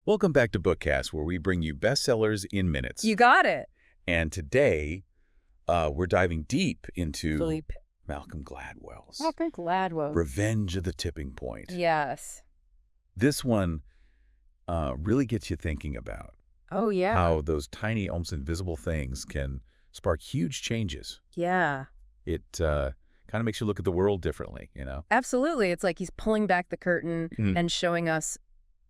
Welcome back to BookKast, where we bring you bestsellers in minutes. You got it. And today, we're diving deep into Philippe. Malcolm Gladwell's Malcolm Gladwell. Revenge of the Tipping Point. Yes. This one really gets you thinking about how those tiny, almost invisible things can spark huge changes. Yeah. It kind of makes you look at the world differently, you know? Absolutely. It's like he's pulling back the curtain and showing us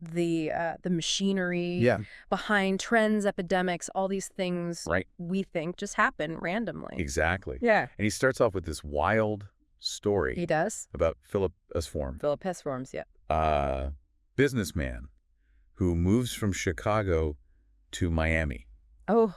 the machinery behind trends, epidemics, all these things we think just happen randomly. Exactly. Yeah. And he starts off with this wild story. He does. About Philip Esform. Philip Esform's, yeah. Businessman who moves from Chicago to Miami. Oh.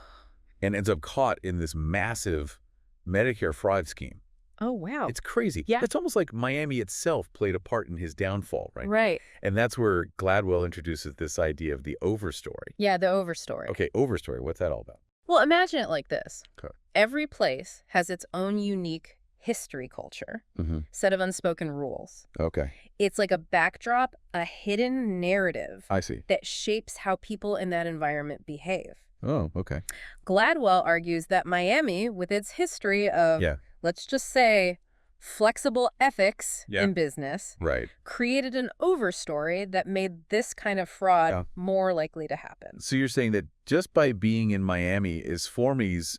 And ends up caught in this massive Medicare fraud scheme. Oh, wow. It's crazy. Yeah. It's almost like Miami itself played a part in his downfall, right? Right. And that's where Gladwell introduces this idea of the overstory. Yeah, the overstory. Okay, overstory. What's that all about? Well, imagine it like this. Okay. Every place has its own unique history culture, set of unspoken rules. Okay. It's like a backdrop, a hidden narrative I see. that shapes how people in that environment behave. Oh, okay. Gladwell argues that Miami, with its history of, let's just say, flexible ethics in business, created an overstory that made this kind of fraud more likely to happen. So you're saying that just by being in Miami, Esformes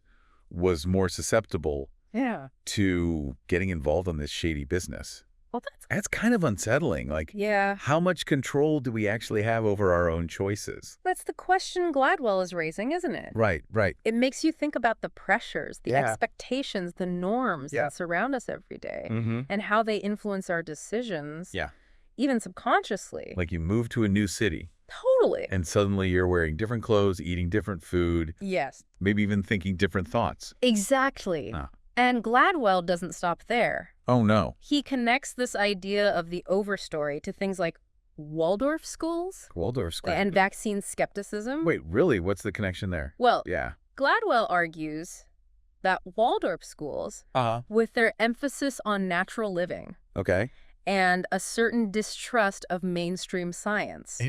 was more susceptible to getting involved in this shady business. Well, that's kind of unsettling. Like, how much control do we actually have over our own choices? That's the question Gladwell is raising, isn't it? Right, right. It makes you think about the pressures, the expectations, the norms that surround us every day, and how they influence our decisions, even subconsciously. Like you move to a new city. Totally. And suddenly you're wearing different clothes, eating different food. Yes. Maybe even thinking different thoughts. Exactly. And Gladwell doesn't stop there. Oh, no. He connects this idea of the overstory to things like Waldorf schools. Waldorf schools. And vaccine skepticism. Wait, really? What's the connection there? Well, Gladwell argues that Waldorf schools, with their emphasis on natural living, and a certain distrust of mainstream science,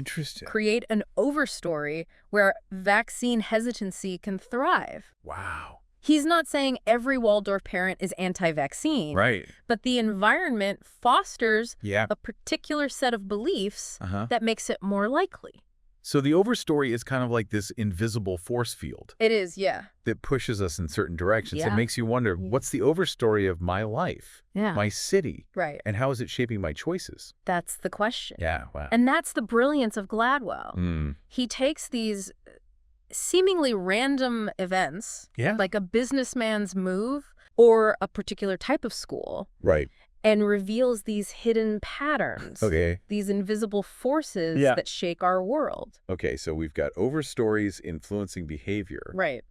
create an overstory where vaccine hesitancy can thrive. Wow. He's not saying every Waldorf parent is anti-vaccine, but the environment fosters a particular set of beliefs that makes it more likely. So the overstory is kind of like this invisible force field. It is, that pushes us in certain directions. It makes you wonder, what's the overstory of my life, my city, and how is it shaping my choices? That's the question. Yeah, wow. And that's the brilliance of Gladwell. He takes these seemingly random events, like a businessman's move or a particular type of school, and reveals these hidden patterns, these invisible forces that shake our world. Okay, so we've got overstories influencing behavior. Right.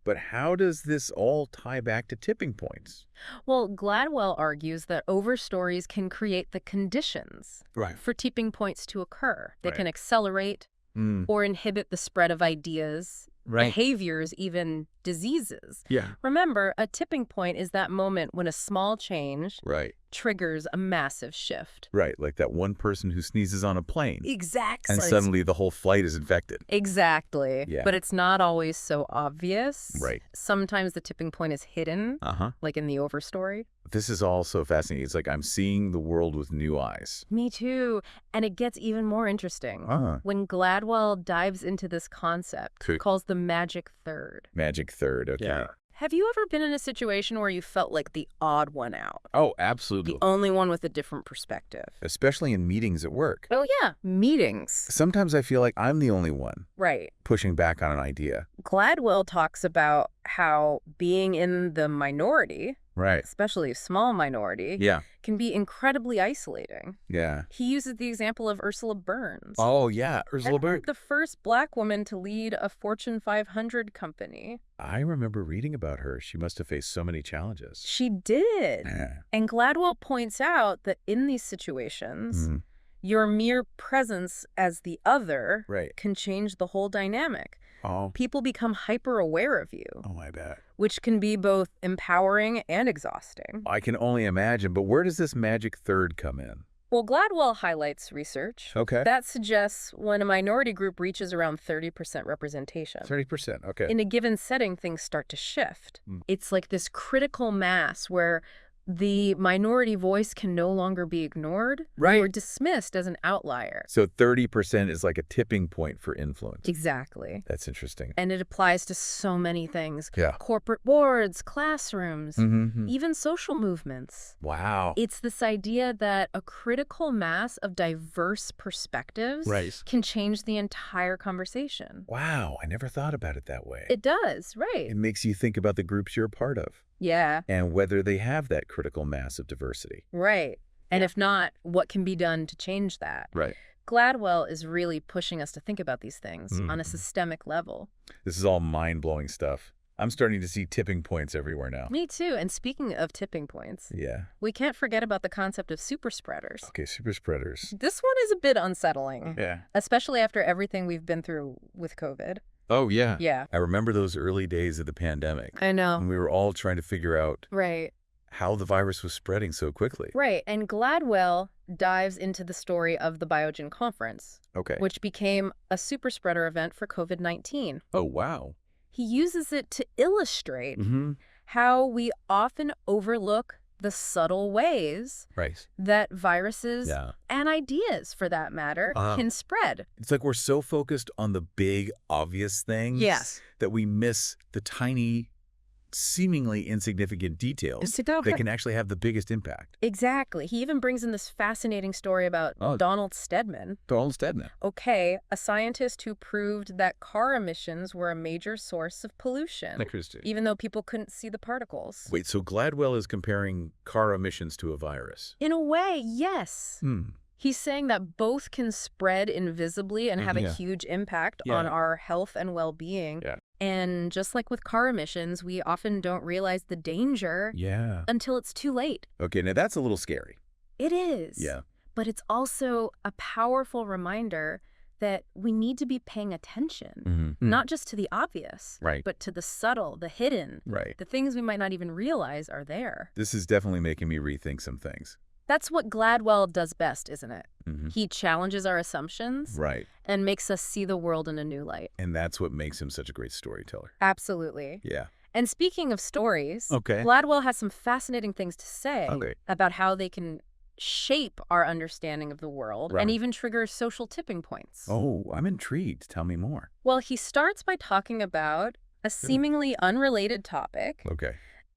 But how does this all tie back to tipping points? Well, Gladwell argues that overstories can create the conditions for tipping points to occur. They can accelerate or inhibit the spread of ideas, behaviors, even diseases. Remember, a tipping point is that moment when a small change triggers a massive shift. Like that one person who sneezes on a plane. Exactly. And suddenly the whole flight is infected. Exactly. But it's not always so obvious. Sometimes the tipping point is hidden, like in the overstory. This is all so fascinating. It's like I'm seeing the world with new eyes. Me too. And it gets even more interesting when Gladwell dives into this concept he calls the magic third. Magic third, okay. Have you ever been in a situation where you felt like the odd one out? Oh, absolutely. The only one with a different perspective. Especially in meetings at work. Oh, yeah. Meetings. Sometimes I feel like I'm the only one. Pushing back on an idea. Gladwell talks about how being in the minority, especially a small minority, can be incredibly isolating. He uses the example of Ursula Burns. Oh, yeah. Ursula Burns. The first Black woman to lead a Fortune 500 company. I remember reading about her. She must have faced so many challenges. She did. And Gladwell points out that in these situations, your mere presence as the other can change the whole dynamic. People become hyper-aware of you. Oh, I bet. Which can be both empowering and exhausting. I can only imagine. But where does this magic third come in? Well, Gladwell highlights research that suggests when a minority group reaches around 30% representation. 30%, okay. In a given setting, things start to shift. It's like this critical mass where the minority voice can no longer be ignored or dismissed as an outlier. So 30% is like a tipping point for influence. Exactly. That's interesting. And it applies to so many things. Yeah. Corporate boards, classrooms, even social movements. Wow. It's this idea that a critical mass of diverse perspectives can change the entire conversation. Wow. I never thought about it that way. It does, right. It makes you think about the groups you're a part of. Yeah. And whether they have that critical mass of diversity. Right. And if not, what can be done to change that? Right. Gladwell is really pushing us to think about these things on a systemic level. This is all mind-blowing stuff. I'm starting to see tipping points everywhere now. Me too. And speaking of tipping points, we can't forget about the concept of super spreaders. Okay, super spreaders. This one is a bit unsettling. Yeah. Especially after everything we've been through with COVID. Oh, yeah. Yeah. I remember those early days of the pandemic. I know. When we were all trying to figure out how the virus was spreading so quickly. Right. And Gladwell dives into the story of the Biogen Conference, which became a super spreader event for COVID-19. Oh, wow. He uses it to illustrate how we often overlook the subtle ways that viruses and ideas, for that matter, can spread. It's like we're so focused on the big, obvious things that we miss the tiny, seemingly insignificant details that can actually have the biggest impact. Exactly. He even brings in this fascinating story about Donald Stedman. Donald Stedman. Okay, a scientist who proved that car emissions were a major source of pollution, even though people couldn't see the particles. Wait, so Gladwell is comparing car emissions to a virus? In a way, yes. He's saying that both can spread invisibly and have a huge impact on our health and well-being. And just like with car emissions, we often don't realize the danger until it's too late. Okay, now that's a little scary. It is. Yeah. But it's also a powerful reminder that we need to be paying attention, not just to the obvious, but to the subtle, the hidden, the things we might not even realize are there. This is definitely making me rethink some things. That's what Gladwell does best, isn't it? He challenges our assumptions and makes us see the world in a new light. And that's what makes him such a great storyteller. Absolutely. Yeah. And speaking of stories, Gladwell has some fascinating things to say about how they can shape our understanding of the world and even trigger social tipping points. Oh, I'm intrigued. Tell me more. Well, he starts by talking about a seemingly unrelated topic.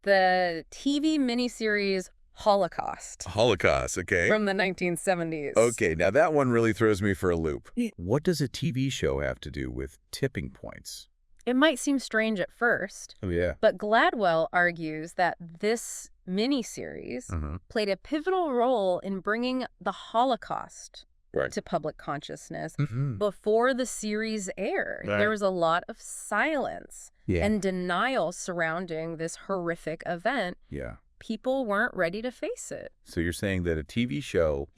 The TV miniseries Holocaust. Holocaust, okay. From the 1970s. Okay, now that one really throws me for a loop. What does a TV show have to do with tipping points? It might seem strange at first. Oh, yeah. But Gladwell argues that this miniseries played a pivotal role in bringing the Holocaust to public consciousness. Before the series aired, there was a lot of silence and denial surrounding this horrific event. People weren't ready to face it. So you're saying that a TV show,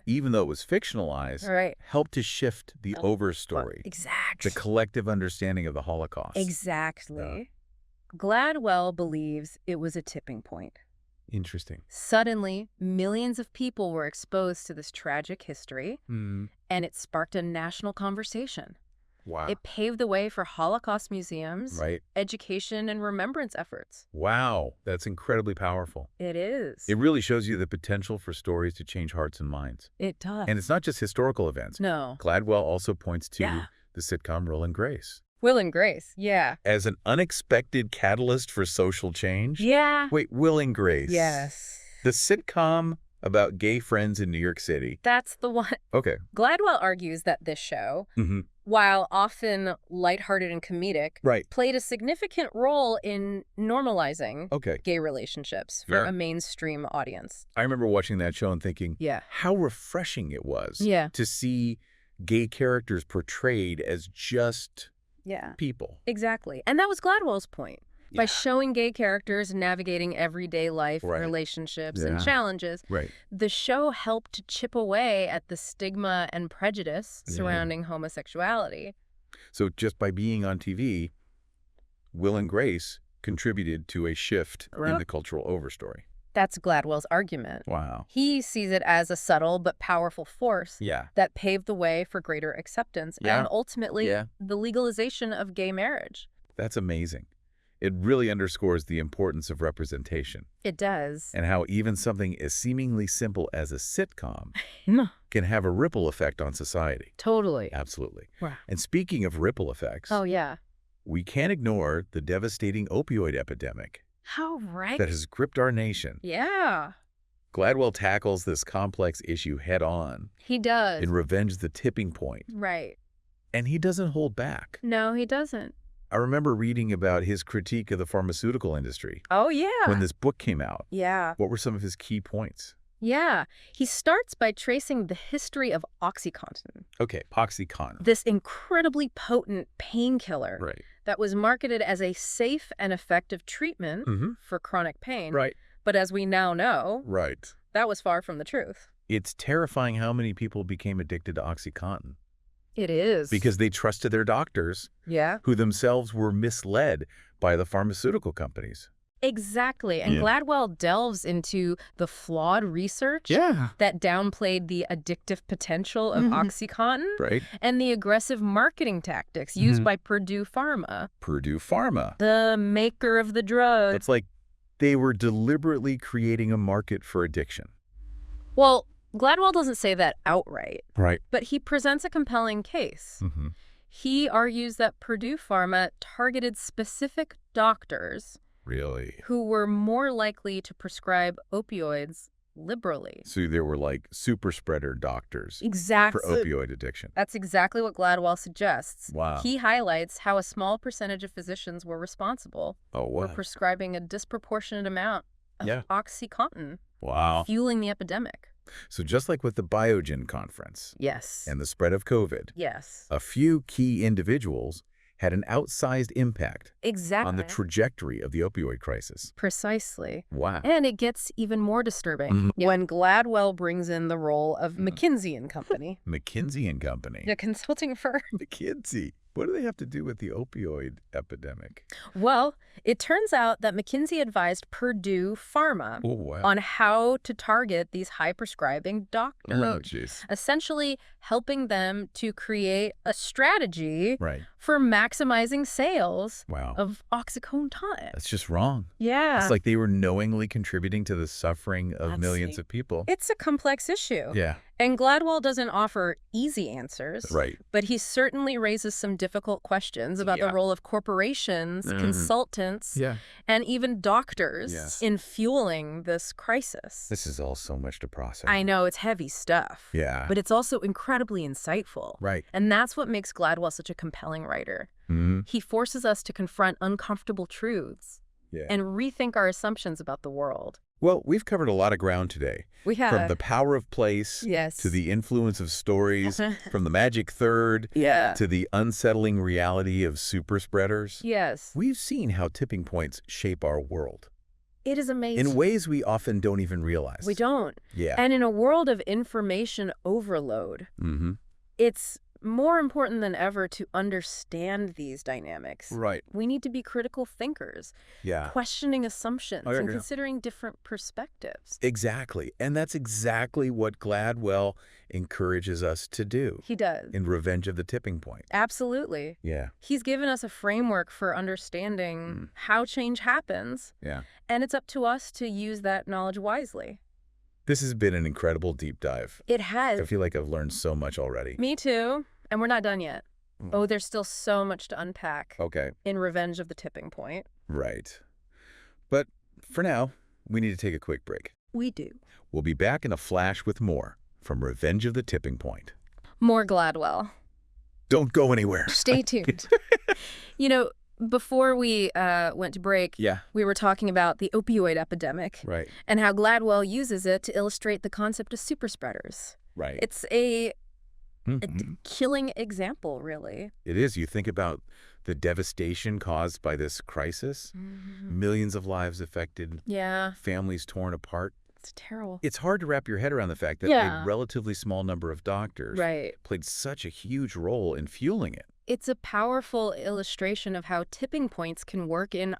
even though it was fictionalized, helped to shift the overstory. Exactly. The collective understanding of the Holocaust. Exactly. Gladwell believes it was a tipping point. Interesting. Suddenly, millions of people were exposed to this tragic history, and it sparked a national conversation. Wow. It paved the way for Holocaust museums, education, and remembrance efforts. Wow. That's incredibly powerful. It is. It really shows you the potential for stories to change hearts and minds. It does. And it's not just historical events. No. Gladwell also points to the sitcom Will and Grace. Will and Grace, as an unexpected catalyst for social change? Wait, Will and Grace. Yes. The sitcom about gay friends in New York City. That's the one. Okay. Gladwell argues that this show, while often lighthearted and comedic, played a significant role in normalizing gay relationships for a mainstream audience. I remember watching that show and thinking, how refreshing it was to see gay characters portrayed as just people. Exactly. And that was Gladwell's point. By showing gay characters navigating everyday life, relationships, and challenges, the show helped to chip away at the stigma and prejudice surrounding homosexuality. So just by being on TV, Will and Grace contributed to a shift in the cultural overstory. That's Gladwell's argument. Wow. He sees it as a subtle but powerful force that paved the way for greater acceptance and ultimately the legalization of gay marriage. That's amazing. It really underscores the importance of representation. It does. And how even something as seemingly simple as a sitcom can have a ripple effect on society. Totally. Absolutely. Wow. And speaking of ripple effects, we can't ignore the devastating opioid epidemic. How right. That has gripped our nation. Yeah. Gladwell tackles this complex issue head-on. He does. In Revenge the Tipping Point. Right. And he doesn't hold back. No, he doesn't. I remember reading about his critique of the pharmaceutical industry. Oh, yeah. When this book came out. Yeah. What were some of his key points? Yeah. He starts by tracing the history of OxyContin. Okay, OxyContin. This incredibly potent painkiller that was marketed as a safe and effective treatment for chronic pain. Right. But as we now know, that was far from the truth. It's terrifying how many people became addicted to OxyContin. It is. Because they trusted their doctors, who themselves were misled by the pharmaceutical companies. Exactly. And Gladwell delves into the flawed research that downplayed the addictive potential of OxyContin and the aggressive marketing tactics used by Purdue Pharma. Purdue Pharma. The maker of the drug. It's like they were deliberately creating a market for addiction. Well, Gladwell doesn't say that outright. Right. But he presents a compelling case. He argues that Purdue Pharma targeted specific doctors who were more likely to prescribe opioids liberally. So there were like super spreader doctors for opioid addiction. That's exactly what Gladwell suggests. Wow. He highlights how a small percentage of physicians were responsible for prescribing a disproportionate amount of OxyContin, fueling the epidemic. So just like with the Biogen conference and the spread of COVID, a few key individuals had an outsized impact on the trajectory of the opioid crisis. Precisely. Wow. And it gets even more disturbing when Gladwell brings in the role of McKinsey & Company. McKinsey & Company? The consulting firm. McKinsey. What do they have to do with the opioid epidemic? Well, it turns out that McKinsey advised Purdue Pharma on how to target these high-prescribing doctors, essentially helping them to create a strategy for maximizing sales of OxyContin. That's just wrong. Yeah. It's like they were knowingly contributing to the suffering of millions of people. It's a complex issue. Yeah. And Gladwell doesn't offer easy answers, but he certainly raises some difficult questions about the role of corporations, consultants, and even doctors in fueling this crisis. This is all so much to process. I know, it's heavy stuff. Yeah. But it's also incredibly insightful. Right. And that's what makes Gladwell such a compelling writer. He forces us to confront uncomfortable truths and rethink our assumptions about the world. Well, we've covered a lot of ground today. We have. From the power of place to the influence of stories, from the magic third to the unsettling reality of super spreaders. Yes. We've seen how tipping points shape our world. It is amazing. In ways we often don't even realize. We don't. Yeah. And in a world of information overload, it's more important than ever to understand these dynamics. Right. We need to be critical thinkers, questioning assumptions and considering different perspectives. Exactly. And that's exactly what Gladwell encourages us to do. He does. In Revenge of the Tipping Point. Absolutely. Yeah. He's given us a framework for understanding how change happens. Yeah. And it's up to us to use that knowledge wisely. This has been an incredible deep dive. It has. I feel like I've learned so much already. Me too. And we're not done yet. Oh, there's still so much to unpack. In Revenge of the Tipping Point. Right. But for now, we need to take a quick break. We do. We'll be back in a flash with more from Revenge of the Tipping Point. More Gladwell. Don't go anywhere. Stay tuned. You know, before we went to break, we were talking about the opioid epidemic. Right. And how Gladwell uses it to illustrate the concept of super spreaders. Right. It's a killing example, really. It is. You think about the devastation caused by this crisis. Millions of lives affected. Yeah. Families torn apart. It's terrible. It's hard to wrap your head around the fact that a relatively small number of doctors played such a huge role in fueling it. It's a powerful illustration of how tipping points can work in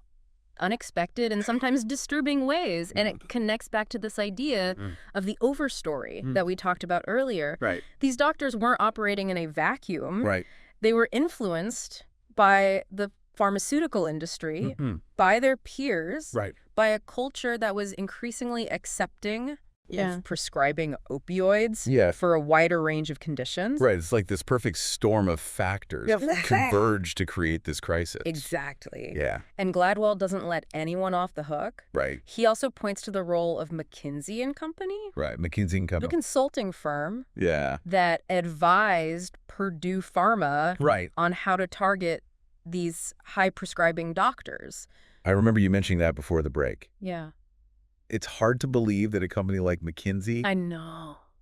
unexpected and sometimes disturbing ways. And it connects back to this idea of the overstory that we talked about earlier. Right. These doctors weren't operating in a vacuum. Right. They were influenced by the pharmaceutical industry, by their peers, by a culture that was increasingly accepting of prescribing opioids for a wider range of conditions. Right. It's like this perfect storm of factors converge to create this crisis. Exactly. Yeah. And Gladwell doesn't let anyone off the hook. Right. He also points to the role of McKinsey and Company. Right. McKinsey and Company. The consulting firm that advised Purdue Pharma on how to target these high-prescribing doctors. I remember you mentioning that before the break. Yeah. It's hard to believe that a company like McKinsey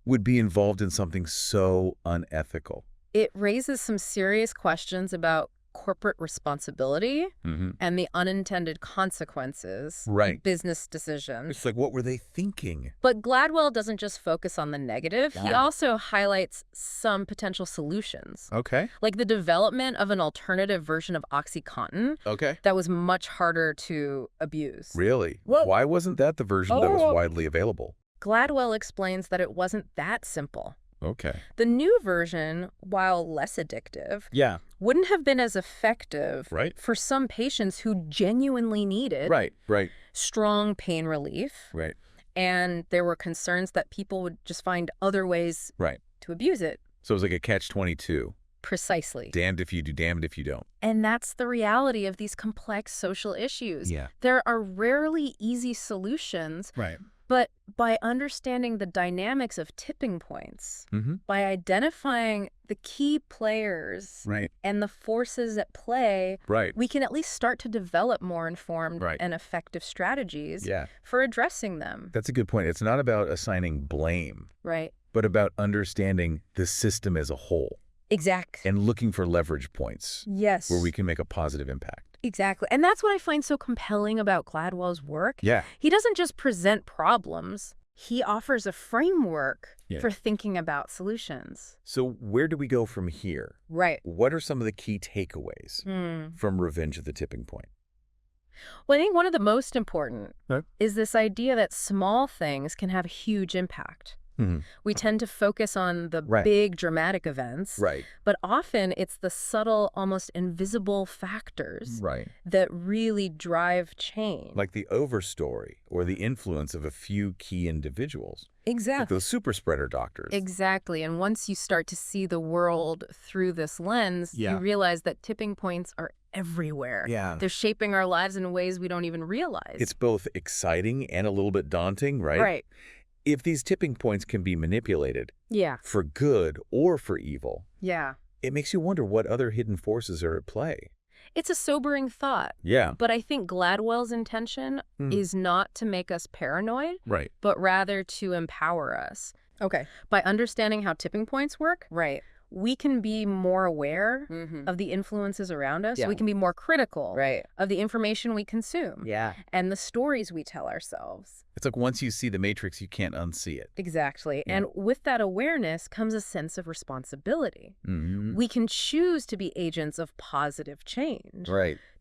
would be involved in something so unethical. It raises some serious questions about corporate responsibility and the unintended consequences of business decisions. It's like, what were they thinking? But Gladwell doesn't just focus on the negative. He also highlights some potential solutions. Okay. Like the development of an alternative version of OxyContin that was much harder to abuse. Really? Why wasn't that the version that was widely available? Gladwell explains that it wasn't that simple. Okay. The new version, while less addictive, wouldn't have been as effective for some patients who genuinely needed strong pain relief. Right. And there were concerns that people would just find other ways to abuse it. So it was like a catch-22. Precisely. Damned if you do, damned if you don't. And that's the reality of these complex social issues. Yeah. There are rarely easy solutions. Right. But by understanding the dynamics of tipping points, by identifying the key players and the forces at play, we can at least start to develop more informed and effective strategies for addressing them. That's a good point. It's not about assigning blame, but about understanding the system as a whole. Exactly. And looking for leverage points. Yes. Where we can make a positive impact. Exactly. And that's what I find so compelling about Gladwell's work. Yeah. He doesn't just present problems. He offers a framework for thinking about solutions. So where do we go from here? Right. What are some of the key takeaways from Revenge of the Tipping Point? Well, I think one of the most important is this idea that small things can have a huge impact. We tend to focus on the big dramatic events, but often it's the subtle, almost invisible factors that really drive change. Like the overstory or the influence of a few key individuals. Exactly. Like those super spreader doctors. Exactly. And once you start to see the world through this lens, you realize that tipping points are everywhere. Yeah. They're shaping our lives in ways we don't even realize. It's both exciting and a little bit daunting, right? Right. If these tipping points can be manipulated for good or for evil, it makes you wonder what other hidden forces are at play. It's a sobering thought. Yeah. But I think Gladwell's intention is not to make us paranoid, but rather to empower us. Okay. By understanding how tipping points work, we can be more aware of the influences around us. We can be more critical of the information we consume and the stories we tell ourselves. It's like once you see the matrix, you can't unsee it. Exactly. And with that awareness comes a sense of responsibility. We can choose to be agents of positive change,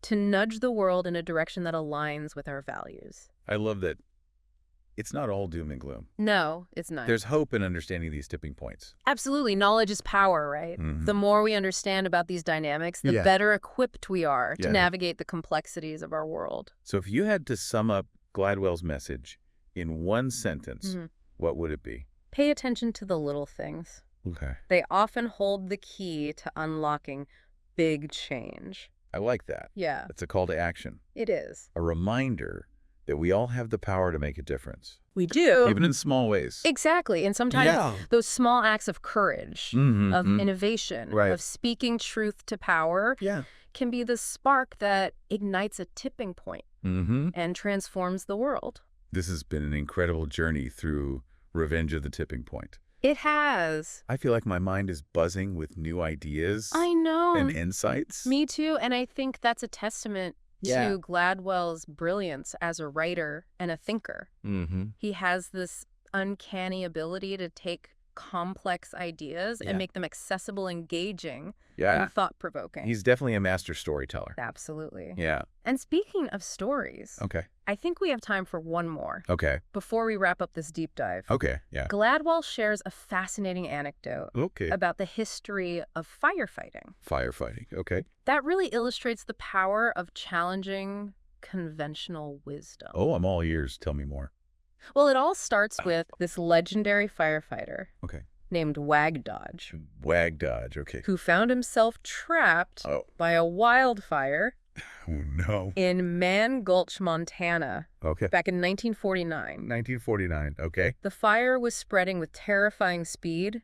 to nudge the world in a direction that aligns with our values. I love that. It's not all doom and gloom. No, it's not. There's hope in understanding these tipping points. Absolutely. Knowledge is power, right? The more we understand about these dynamics, the better equipped we are to navigate the complexities of our world. So if you had to sum up Gladwell's message in one sentence, what would it be? Pay attention to the little things. Okay. They often hold the key to unlocking big change. I like that. Yeah. It's a call to action. It is. A reminder that we all have the power to make a difference. We do. Even in small ways. Exactly. And sometimes those small acts of courage, of innovation, of speaking truth to power can be the spark that ignites a tipping point and transforms the world. This has been an incredible journey through Revenge of the Tipping Point. It has. I feel like my mind is buzzing with new ideas. I know. And insights. Me too. And I think that's a testament to Gladwell's brilliance as a writer and a thinker. He has this uncanny ability to take complex ideas and make them accessible, engaging, Yeah. and thought-provoking. He's definitely a master storyteller. Absolutely. Yeah. And speaking of stories, Okay. I think we have time for one more. Okay. Before we wrap up this deep dive. Okay. Yeah. Gladwell shares a fascinating anecdote Okay. about the history of firefighting. Firefighting. Okay. That really illustrates the power of challenging conventional wisdom. Oh, I'm all ears. Tell me more. Well, it all starts with this legendary firefighter Okay. named Wag Dodge, Wag Dodge. Okay. who found himself trapped by a wildfire Oh, no. in Man Gulch, Montana, Okay. back in 1949. 1949. Okay. The fire was spreading with terrifying speed,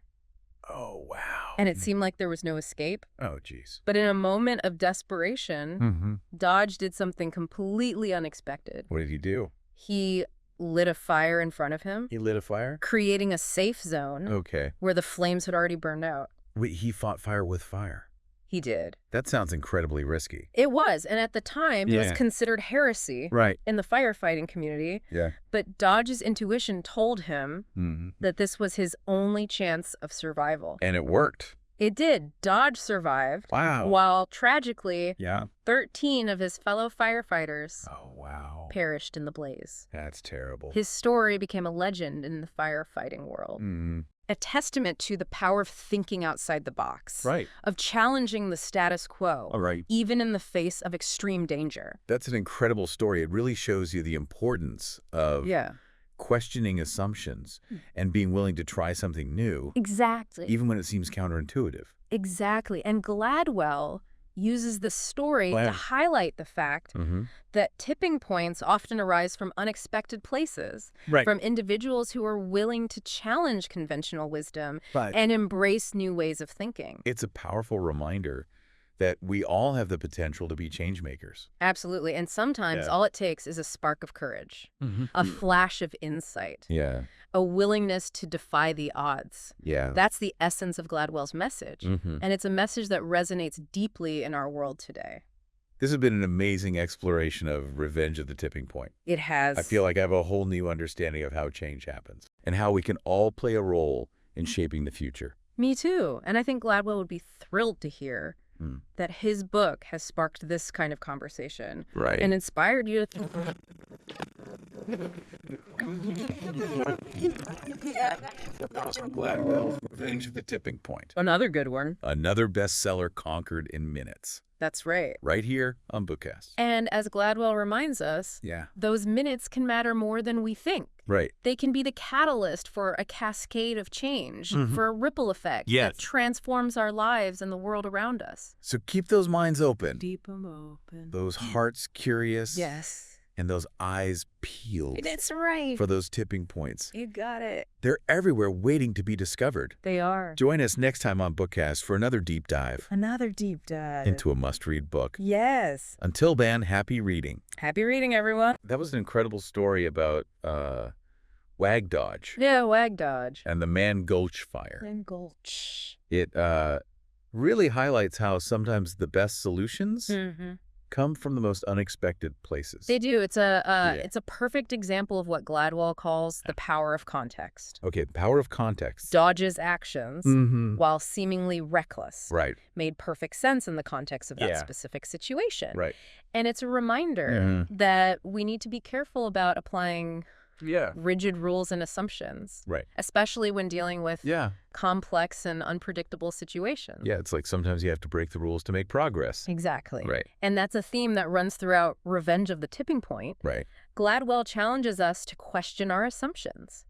Oh, wow. and it seemed like there was no escape. Oh, geez. But in a moment of desperation, Dodge did something completely unexpected. What did he do? He lit a fire in front of him, He lit a fire? creating a safe zone Okay. where the flames had already burned out. Wait, he fought fire with fire. He did. That sounds incredibly risky. It was, and at the time, it was considered heresy Right. in the firefighting community. Yeah. But Dodge's intuition told him that this was his only chance of survival. And it worked. It did. Dodge survived. Wow. While tragically, Yeah. 13 of his fellow firefighters perished in the blaze. That's terrible. His story became a legend in the firefighting world. A testament to the power of thinking outside the box. Right. Of challenging the status quo. All right. Even in the face of extreme danger. That's an incredible story. It really shows you the importance of questioning assumptions and being willing to try something new. Exactly. Even when it seems counterintuitive. Exactly. And Gladwell uses the story to highlight the fact that tipping points often arise from unexpected places, from individuals who are willing to challenge conventional wisdom and embrace new ways of thinking. It's a powerful reminder that we all have the potential to be change makers. Absolutely. And sometimes all it takes is a spark of courage, a flash of insight, a willingness to defy the odds. Yeah. That's the essence of Gladwell's message. And it's a message that resonates deeply in our world today. This has been an amazing exploration of Revenge of the Tipping Point. It has. I feel like I have a whole new understanding of how change happens and how we can all play a role in shaping the future. Me too. And I think Gladwell would be thrilled to hear that his book has sparked this kind of conversation and inspired you to Gladwell, Revenge of the Tipping Point. Another good one. Another bestseller conquered in minutes. That's right. Right here on BookKast. And as Gladwell reminds us, those minutes can matter more than we think. Right. They can be the catalyst for a cascade of change, for a ripple effect that transforms our lives and the world around us. So keep those minds open. Keep them open. Those hearts curious. Yes. And those eyes peeled. That's right. For those tipping points. You got it. They're everywhere waiting to be discovered. They are. Join us next time on BookKast for another deep dive. Another deep dive. Into a must-read book. Yes. Until then, happy reading. Happy reading, everyone. That was an incredible story about Wag Dodge. Yeah, Wag Dodge. And the Man Gulch fire. Man Gulch. It really highlights how sometimes the best solutions come from the most unexpected places. They do. It's a perfect example of what Gladwell calls the power of context. Okay, the power of context. Dodge's actions, while seemingly reckless, made perfect sense in the context of that specific situation. Right. And it's a reminder that we need to be careful about applying rigid rules and assumptions. Right. Especially when dealing with complex and unpredictable situations. Yeah, it's like sometimes you have to break the rules to make progress. Exactly. Right. And that's a theme that runs throughout Revenge of the Tipping Point. Right. Gladwell challenges us to question our assumptions,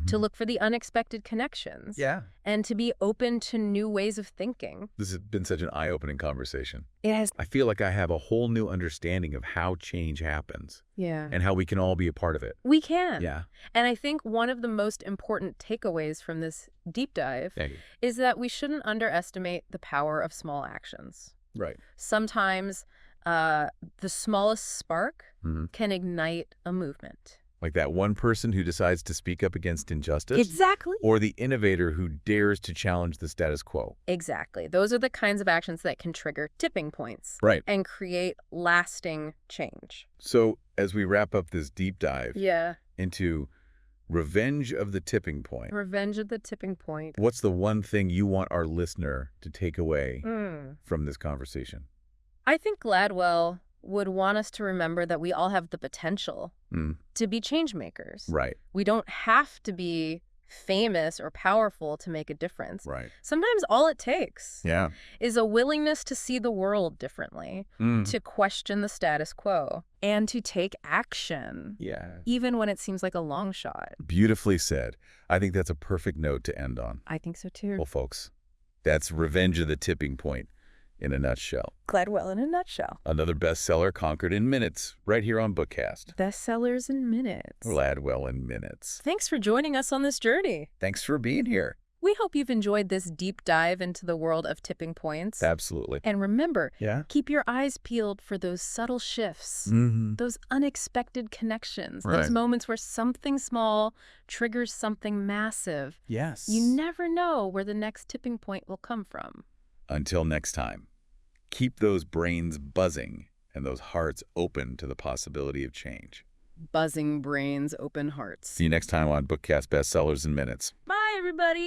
to look for the unexpected connections, and to be open to new ways of thinking. This has been such an eye-opening conversation. It has. I feel like I have a whole new understanding of how change happens. Yeah. And how we can all be a part of it. We can. Yeah. And I think one of the most important takeaways from this deep dive is that we shouldn't underestimate the power of small actions. Right. Sometimes the smallest spark can ignite a movement. Like that one person who decides to speak up against injustice? Exactly. Or the innovator who dares to challenge the status quo? Exactly. Those are the kinds of actions that can trigger tipping points. Right. And create lasting change. So as we wrap up this deep dive into Revenge of the Tipping Point. Revenge of the Tipping Point. What's the one thing you want our listener to take away from this conversation? I think Gladwell would want us to remember that we all have the potential to be change makers. Right. We don't have to be famous or powerful to make a difference. Right. Sometimes all it takes is a willingness to see the world differently, to question the status quo, and to take action. Yeah. Even when it seems like a long shot. Beautifully said. I think that's a perfect note to end on. I think so too. Well, folks, that's Revenge of the Tipping Point in a nutshell. Gladwell in a nutshell. Another bestseller conquered in minutes, right here on BookKast. Bestsellers in minutes. Gladwell in minutes. Thanks for joining us on this journey. Thanks for being here. We hope you've enjoyed this deep dive into the world of tipping points. Absolutely. And remember, keep your eyes peeled for those subtle shifts, those unexpected connections, those moments where something small triggers something massive. Yes. You never know where the next tipping point will come from. Until next time, keep those brains buzzing and those hearts open to the possibility of change. Buzzing brains, open hearts. See you next time on BookKast Bestsellers in Minutes. Bye, everybody.